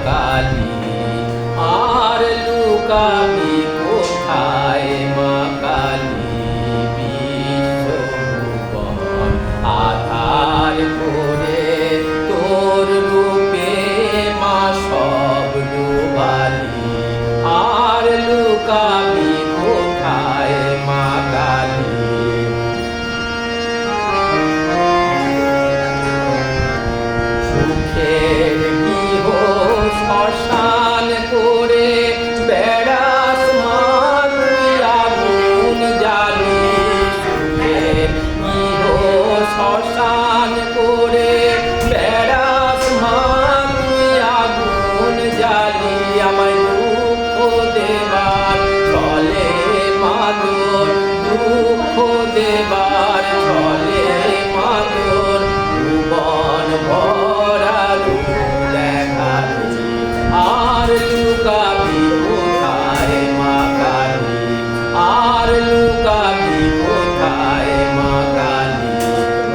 কালী। আর লুকাবি কোথায় মা কালী, বিশ্বভুবন আধার করে তোর রূপে মা সব ডুবালি। আর লুকাবি কোথায় মা কালী। সুখের গৃহ শ্মশান করে বেড়াস মা তুই আগুন জ্বালি। সুখের গৃহ শ্মশান করে বেড়াস মা তুই আগুন জ্বালি। আমায় দুঃখ দেবার চলে মাদর, দুঃখ দেবার চলে মাদর, ভুবন ভরা রূপ দেখালি। আর লুকাবি কোথায় মা কালী, আর লুকাবি কোথায় মা কালী,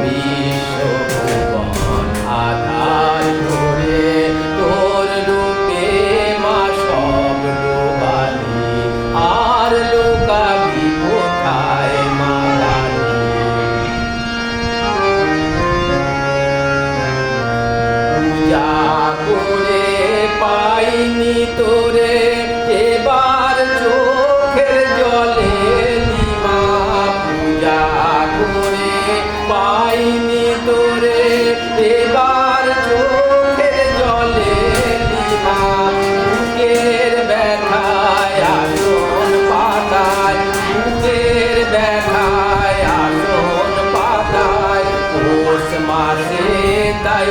বিশ্বভুবন আধার করে তোর রূপে মা সব ডুবালি। আর লুকাবি কোথায় মা কালী। পূজা করে পাইনি তোরে এবার চোখের জলে নিমা। পূজা করে পাইনি তোরে এবার চোখের জলে নিমা। বুকের ব্যথায় আসন পাতায়, বুকের ব্যথায় আসন পাতায়, পৌষ মাসে তাই